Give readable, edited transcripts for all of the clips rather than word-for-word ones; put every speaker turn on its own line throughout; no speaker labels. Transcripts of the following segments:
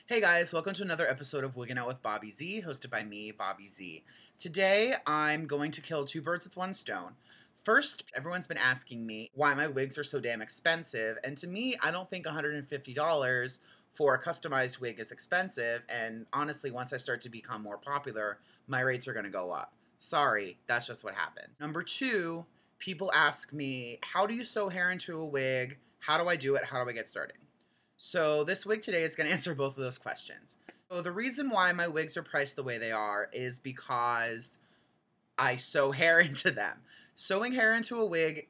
Hey guys, welcome to another episode of Wiggin' Out with Bobby Z, hosted by me, Bobby Z. Today, I'm going to kill two birds with one stone. First, everyone's been asking me why my wigs are so damn expensive, and to me, I don't think $150 for a customized wig is expensive, and honestly, once I start to become more popular, my rates are going to go up. Sorry, that's just what happens. Number two, people ask me, how do you sew hair into a wig? How do I do it? How do I get started? So this wig today is going to answer both of those questions. So the reason why my wigs are priced the way they are is because I sew hair into them. Sewing hair into a wig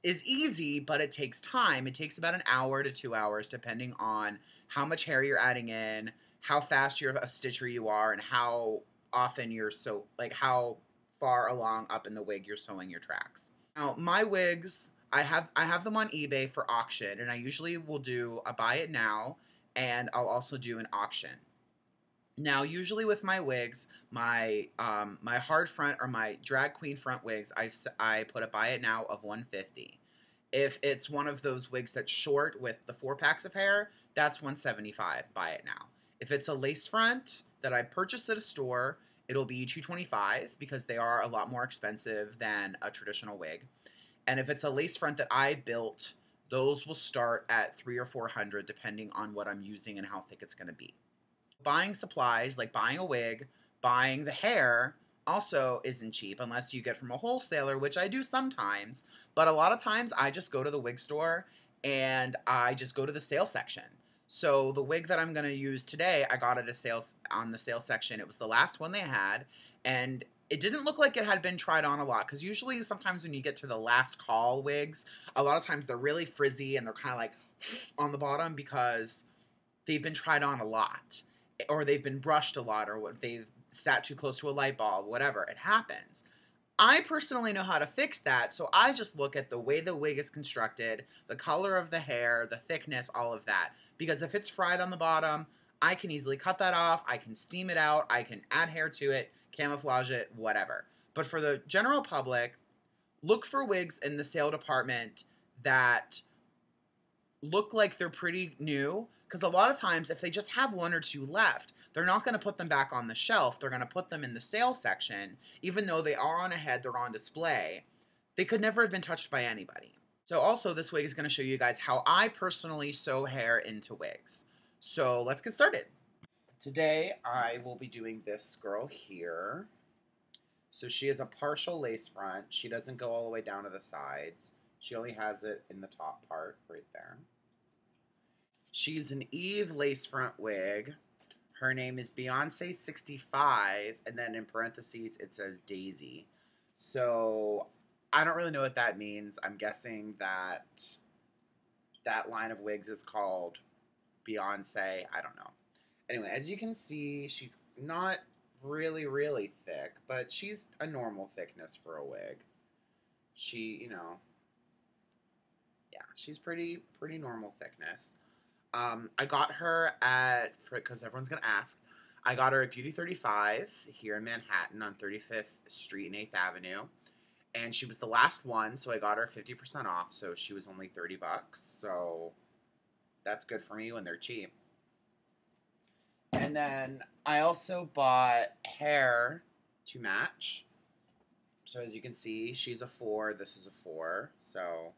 is easy, but it takes time. It takes about an hour to 2 hours, depending on how much hair you're adding in, how fast you're a stitcher you are, and how often you're how far along up in the wig you're sewing your tracks. Now, my wigs, I have them on eBay for auction, and I usually will do a buy it now, and I'll also do an auction. Now, usually with my wigs, my hard front or my drag queen front wigs, I put a buy it now of $150. If it's one of those wigs that's short with the 4 packs of hair, that's $175. Buy it now. If it's a lace front that I purchased at a store, it'll be $225 because they are a lot more expensive than a traditional wig. And if it's a lace front that I built, those will start at $300 or $400 depending on what I'm using and how thick it's going to be. Buying supplies, like buying a wig, buying the hair, also isn't cheap unless you get from a wholesaler, which I do sometimes. But a lot of times I just go to the wig store and I just go to the sale section. So the wig that I'm going to use today, I got at a sales on the sale section. It was the last one they had, and it didn't look like it had been tried on a lot, because usually sometimes when you get to the last call wigs, a lot of times they're really frizzy and they're kind of like on the bottom because they've been tried on a lot, or they've been brushed a lot, or they've sat too close to a light bulb, whatever. It happens. I personally know how to fix that, so I just look at the way the wig is constructed, the color of the hair, the thickness, all of that. Because if it's fried on the bottom, I can easily cut that off, I can steam it out, I can add hair to it, camouflage it, whatever. But for the general public, look for wigs in the sale department that look like they're pretty new, because a lot of times if they just have one or two left, they're not going to put them back on the shelf. They're going to put them in the sale section. Even though they are on a head, they're on display. They could never have been touched by anybody. So also this wig is going to show you guys how I personally sew hair into wigs. So let's get started. Today I will be doing this girl here. So she has a partial lace front. She doesn't go all the way down to the sides. She only has it in the top part right there. She's an Eve lace front wig. Her name is Beyonce 65, and then in parentheses it says Daisy. So I don't really know what that means. I'm guessing that that line of wigs is called Beyonce. I don't know. Anyway, as you can see, she's not really thick, but she's a normal thickness for a wig. She, yeah, she's pretty normal thickness. I got her because everyone's going to ask, I got her at Beauty 35 here in Manhattan on 35th Street and 8th Avenue. And she was the last one, so I got her 50% off, so she was only $30. So that's good for me when they're cheap. And then I also bought hair to match. So as you can see, she's a 4, this is a 4, so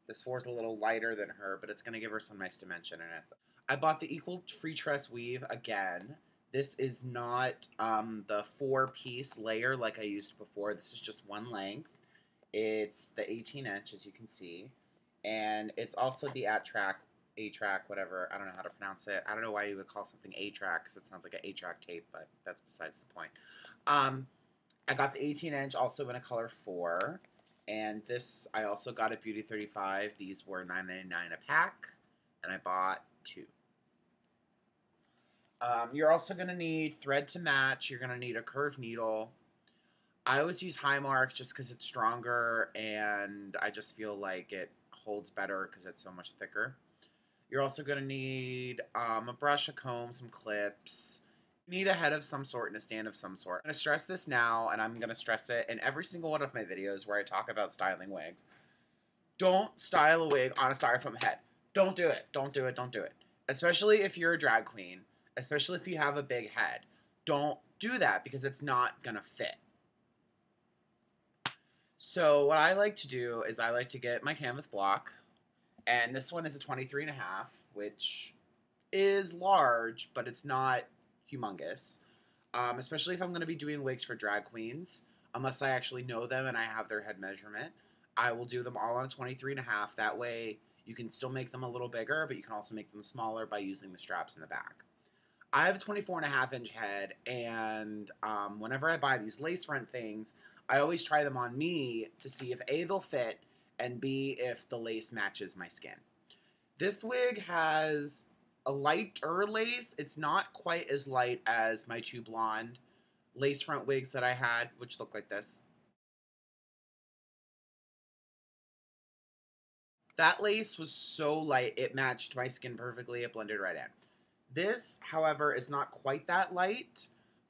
this 4 is a little lighter than her, but it's going to give her some nice dimension in it. I bought the equal FREETRESS weave again. This is not the 4-piece layer like I used before. This is just one length. It's the 18-inch, as you can see. And it's also the Attrak, whatever. I don't know how to pronounce it. I don't know why you would call something Attrak, because it sounds like an Attrak tape, but that's besides the point. I got the 18-inch also in a color 4. And this, I also got at Beauty 35. These were $9.99 a pack, and I bought 2. You're also going to need thread to match. You're going to need a curved needle. I always use Highmark just because it's stronger, and I just feel like it holds better because it's so much thicker. You're also going to need a brush, a comb, some clips. You need a head of some sort and a stand of some sort. I'm going to stress this now, and I'm going to stress it in every single one of my videos where I talk about styling wigs. Don't style a wig on a styrofoam head. Don't do it. Don't do it. Don't do it. Especially if you're a drag queen. especially if you have a big head. Don't do that because it's not gonna fit. So what I like to do is I like to get my canvas block, and this one is a 23.5, which is large, but it's not humongous. Especially if I'm going to be doing wigs for drag queens, unless I actually know them and I have their head measurement. I will do them all on a 23.5. That way you can still make them a little bigger, but you can also make them smaller by using the straps in the back. I have a 24.5-inch head, and whenever I buy these lace front things, I always try them on me to see if A, they'll fit, and B, if the lace matches my skin. This wig has a lighter lace. It's not quite as light as my two blonde lace front wigs that I had, which look like this. That lace was so light, it matched my skin perfectly. It blended right in. This, however, is not quite that light,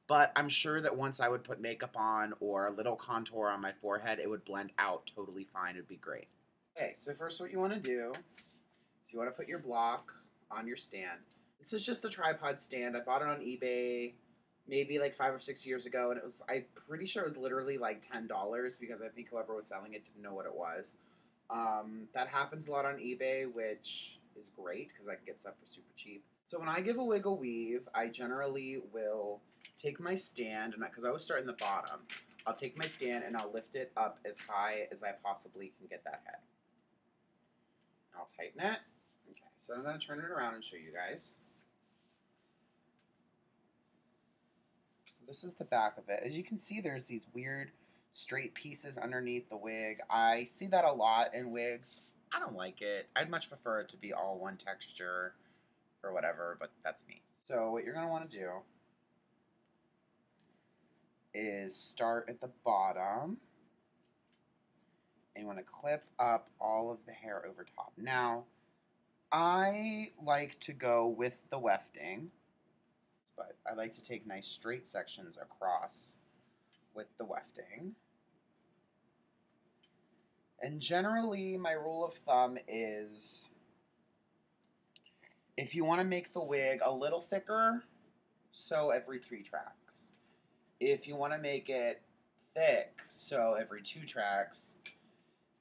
but I'm sure that once I would put makeup on or a little contour on my forehead, it would blend out totally fine. It would be great. Okay, so first what you want to do is you want to put your block on your stand. This is just a tripod stand. I bought it on eBay maybe like 5 or 6 years ago, and I'm pretty sure it was literally like $10 because I think whoever was selling it didn't know what it was. That happens a lot on eBay, which is great because I can get stuff for super cheap. So when I give a wig a weave, I generally will take my stand, and because I always start in the bottom, I'll take my stand and I'll lift it up as high as I possibly can get that head. I'll tighten it. Okay, so I'm going to turn it around and show you guys. So this is the back of it. As you can see, there's these weird straight pieces underneath the wig. I see that a lot in wigs. I don't like it. I'd much prefer it to be all one texture or whatever, but that's me. So what you're going to want to do is start at the bottom, and you want to clip up all of the hair over top. Now, I like to go with the wefting, but I like to take nice straight sections across with the wefting. And generally, my rule of thumb is if you want to make the wig a little thicker, sew every 3 tracks. If you want to make it thick, sew every 2 tracks.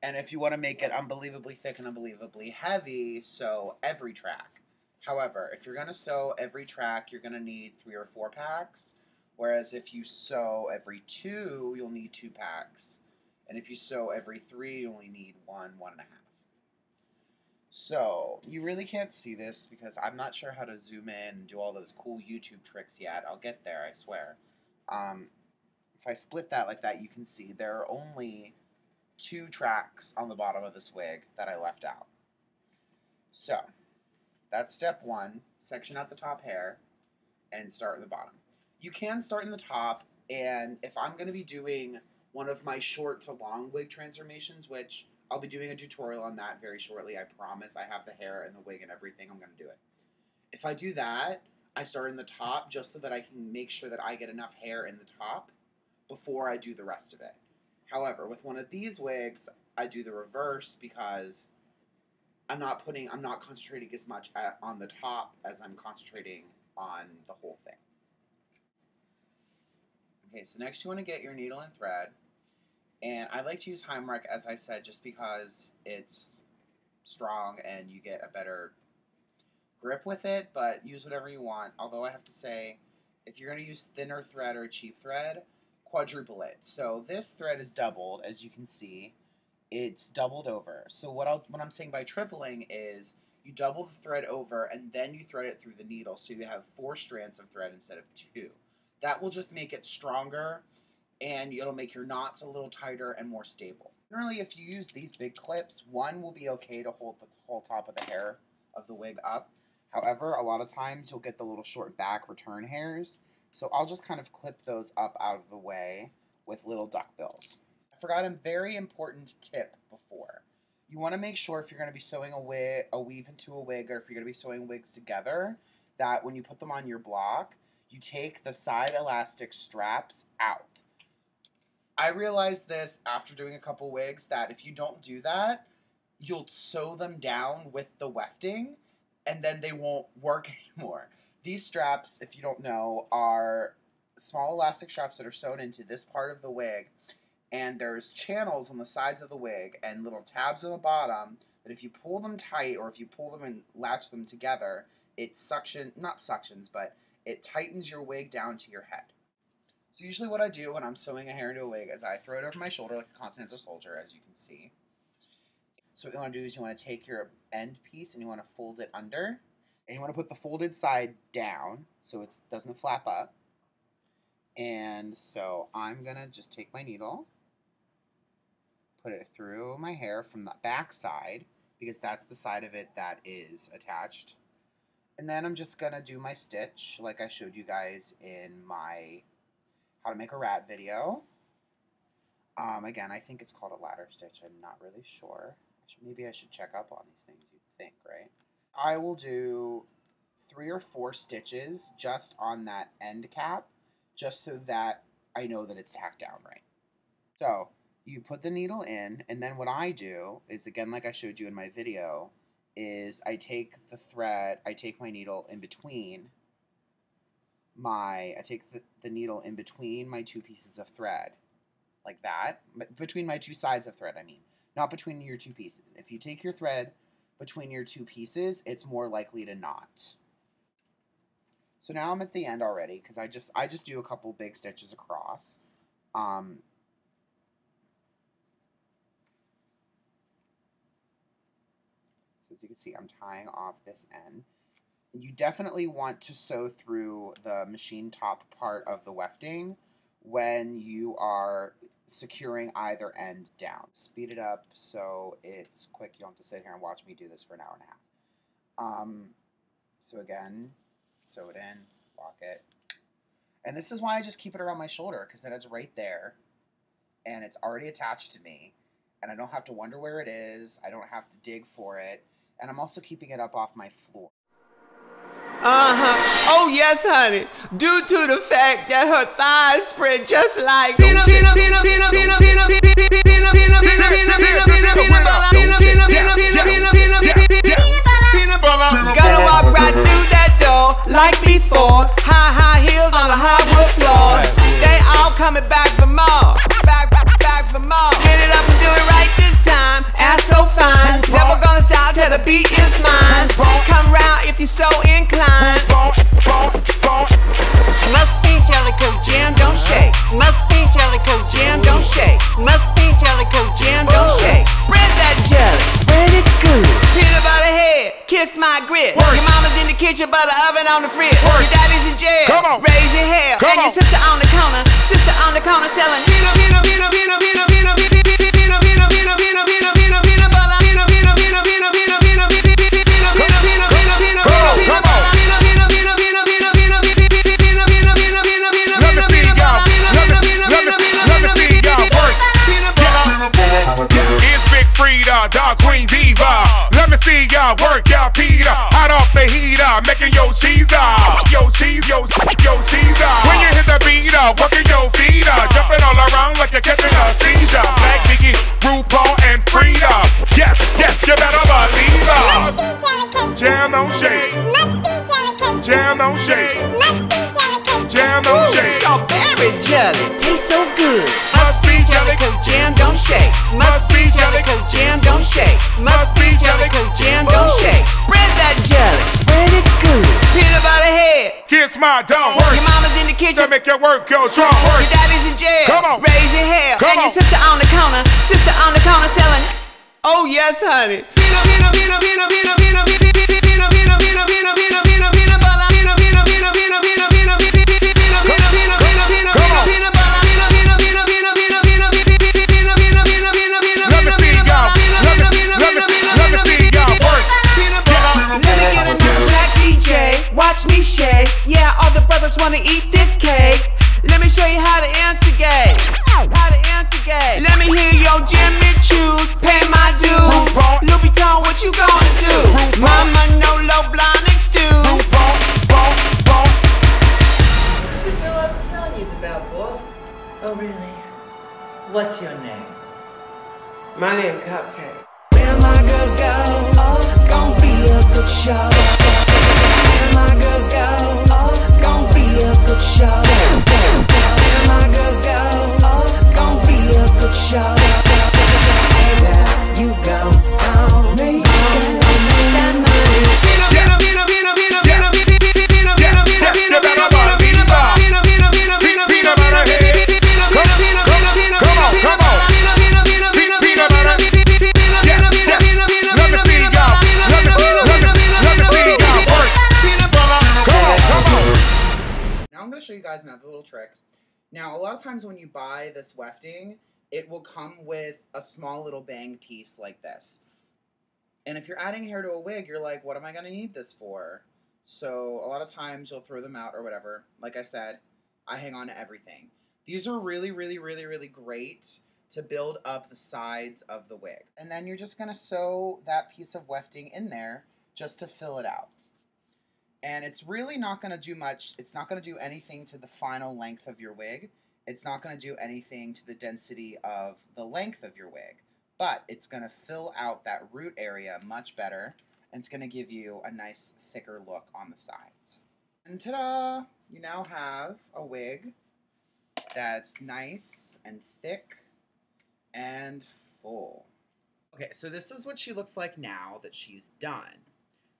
And if you want to make it unbelievably thick and unbelievably heavy, sew every track. However, if you're going to sew every track, you're going to need 3 or 4 packs. Whereas if you sew every 2, you'll need 2 packs. And if you sew every 3, you only need 1, 1.5. So, you really can't see this because I'm not sure how to zoom in and do all those cool YouTube tricks yet. I'll get there, I swear. If I split that like that, you can see there are only 2 tracks on the bottom of this wig that I left out. So, that's step 1. Section out the top hair and start at the bottom. You can start in the top, and if I'm going to be doing one of my short to long wig transformations, which I'll be doing a tutorial on that very shortly, I promise. I have the hair and the wig and everything. I'm going to do it. If I do that, I start in the top just so that I can make sure that I get enough hair in the top before I do the rest of it. However, with one of these wigs, I do the reverse because I'm not concentrating as much on the top as I'm concentrating on the whole thing. Okay, so next you want to get your needle and thread. And I like to use Heimrech, as I said, just because it's strong and you get a better grip with it, but use whatever you want. Although I have to say, if you're going to use thinner thread or cheap thread, quadruple it. So this thread is doubled, as you can see. It's doubled over. So what I'm saying by tripling is you double the thread over and then you thread it through the needle, so you have 4 strands of thread instead of 2. That will just make it stronger, and it'll make your knots a little tighter and more stable. Generally, if you use these big clips, one will be okay to hold the whole top of the hair of the wig up. However, a lot of times you'll get the little short back return hairs, so I'll just kind of clip those up out of the way with little duckbills. I forgot a very important tip before. You want to make sure if you're going to be sewing a weave into a wig, or if you're going to be sewing wigs together, that when you put them on your block, you take the side elastic straps out. I realized this after doing a couple wigs that if you don't do that, you'll sew them down with the wefting and then they won't work anymore. These straps, if you don't know, are small elastic straps that are sewn into this part of the wig, and there's channels on the sides of the wig and little tabs on the bottom that if you pull them tight, or if you pull them and latch them together, it not suctions, but it tightens your wig down to your head. So usually what I do when I'm sewing a hair into a wig is I throw it over my shoulder like a continental soldier, as you can see. So what you want to do is you want to take your end piece and you want to fold it under, and you want to put the folded side down so it doesn't flap up. And so I'm going to just take my needle, put it through my hair from the back side, because that's the side of it that is attached. And then I'm just going to do my stitch like I showed you guys in my how to make a rat video. Again, I think it's called a ladder stitch. I'm not really sure. Maybe I should check up on these things, you'd think, right? I will do 3 or 4 stitches just on that end cap, just so that I know that it's tacked down right. So you put the needle in, and then what I do is, again, like I showed you in my video, is I take the thread, I take my needle in between the needle in between my 2 pieces of thread, like that, between my 2 sides of thread, I mean, not between your 2 pieces. If you take your thread between your 2 pieces, it's more likely to knot. So now I'm at the end already, because I just do a couple big stitches across. So as you can see, I'm tying off this end. You definitely want to sew through the machine top part of the wefting when you are securing either end down. Speed it up so it's quick. You don't have to sit here and watch me do this for an hour and a half. So again, sew it in, lock it. And this is why I just keep it around my shoulder, because then it's right there and it's already attached to me, and I don't have to wonder where it is. I don't have to dig for it. And I'm also keeping it up off my floor.
Oh yes, honey. Due to the fact that her thighs spread just like gonna walk right through that door like before. High heels on the hardwood floor. They all coming back for more. Back for more. Get it up and do it right this time. Ass so fine. Never gonna stop till the beat is mine. Come round if you're so inclined. Must be jelly cause jam don't shake. Must be jelly cause jam don't shake. Must be jelly cause jam don't shake. Spread that jelly, spread it good. Peanut butter head, kiss my grit. Your mama's in the kitchen but the oven on the fridge. Your daddy's in jail, raising hell. And your sister on the corner selling
Dog Queen Diva. Let me see y'all work y'all Peter. Hot off the heater, making your cheese up. Your cheese up. When you hit the beat up, working your feet up. Jumping all around like you're catching a seizure. Black Biggie, RuPaul, and Frida. Yes, you better believe us. Jam don't shake. Jam don't shake. Jam don't shake.
strawberry jelly, tastes so good.
Must be jelly
cause jam don't shake.
Must be jelly
cause jam don't shake.
Must be jelly
cause jam don't shake. Spread that jelly, spread it good. Peanut butter head,
kiss my dog.
Your mama's in the kitchen
to make your work go strong.
Your daddy's in jail,
come on,
raising hell. And your sister on the corner selling. Oh yes, honey. Watch me shake, yeah, all the brothers wanna eat this cake. Let me show you how to instigate. Let me hear your Jimmy choose, pay my dues. Louboutin, what you gonna do? Mama, no low blonde stew.
This is the girl I was telling you about, boss.
Oh, really? What's your name?
My name Cupcake. Where my girls go, gon' be a good show. Where my girls go, oh, gon' be a good show. Where my girls go, oh, gon' be a good show. Hey girl, you go, don't make that money.
Show you guys another little trick. Now, a lot of times when you buy this wefting, it will come with a small little bang piece like this. And if you're adding hair to a wig, you're like, what am I going to need this for? So a lot of times you'll throw them out or whatever. Like I said, I hang on to everything. These are really, really, really, really great to build up the sides of the wig. And then you're just going to sew that piece of wefting in there just to fill it out. And it's really not going to do much. It's not going to do anything to the final length of your wig. It's not going to do anything to the density of the length of your wig. But it's going to fill out that root area much better. And it's going to give you a nice thicker look on the sides. And ta-da! You now have a wig that's nice and thick and full. Okay, so this is what she looks like now that she's done.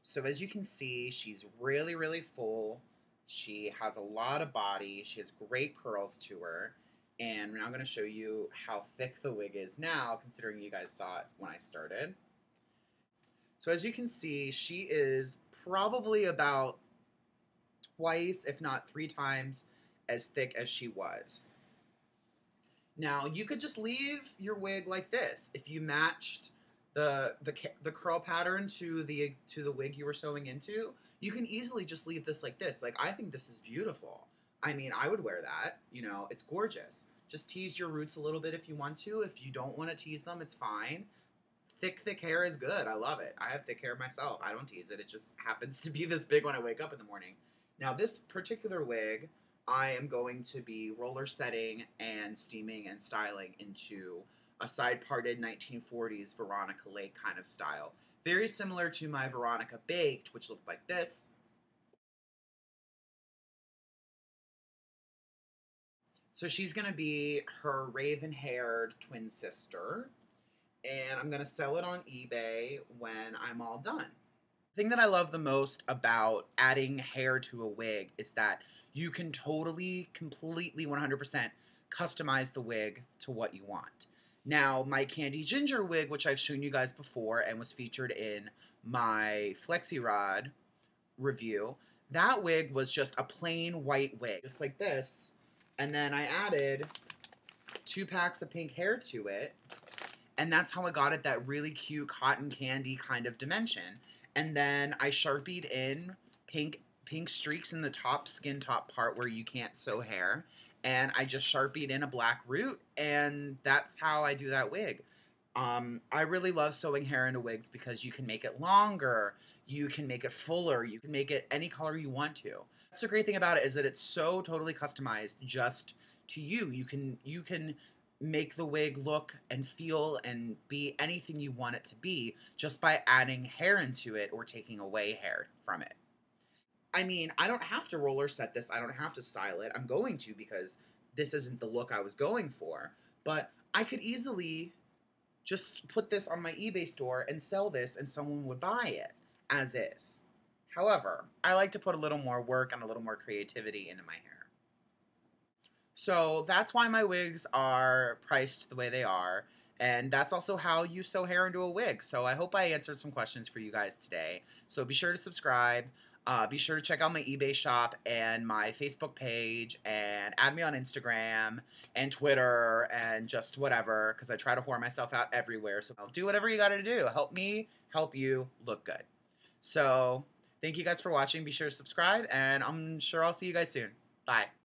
So as you can see, she's really, really full. She has a lot of body. She has great curls to her. And now I'm going to show you how thick the wig is now, considering you guys saw it when I started. So as you can see, she is probably about twice, if not 3 times, as thick as she was. Now, you could just leave your wig like this. If you matched the curl pattern to the wig you were sewing into, you can easily just leave this like this. Like, I think this is beautiful. I mean, I would wear that. You know, it's gorgeous. Just tease your roots a little bit if you want to. If you don't want to tease them, it's fine. Thick hair is good. I love it. I have thick hair myself. I don't tease it. It just happens to be this big when I wake up in the morning. Now, this particular wig, I am going to be roller setting and steaming and styling into a side-parted 1940s Veronica Lake kind of style. Very similar to my Veronica Baked, which looked like this. So she's going to be her raven-haired twin sister, and I'm going to sell it on eBay when I'm all done. The thing that I love the most about adding hair to a wig is that you can totally, completely, 100% customize the wig to what you want. Now, my Candy Ginger wig, which I've shown you guys before and was featured in my Flexi Rod review, that wig was just a plain white wig, just like this. And then I added 2 packs of pink hair to it, and that's how I got it that really cute cotton candy kind of dimension. And then I Sharpied in pink streaks in the skin top part where you can't sew hair. And I just Sharpied in a black root, and that's how I do that wig. I really love sewing hair into wigs because you can make it longer, you can make it fuller, you can make it any color you want to. That's the great thing about it, is that it's so totally customized just to you. You can make the wig look and feel and be anything you want it to be just by adding hair into it or taking away hair from it. I mean, I don't have to roller set this. I don't have to style it. I'm going to because this isn't the look I was going for. But I could easily just put this on my eBay store and sell this and someone would buy it as is. However, I like to put a little more work and a little more creativity into my hair. So that's why my wigs are priced the way they are. And that's also how you sew hair into a wig. So I hope I answered some questions for you guys today. So be sure to subscribe. Be sure to check out my eBay shop and my Facebook page, and add me on Instagram and Twitter and just whatever, because I try to whore myself out everywhere. So do whatever you gotta do. Help me help you look good. So thank you guys for watching. Be sure to subscribe, and I'm sure I'll see you guys soon. Bye.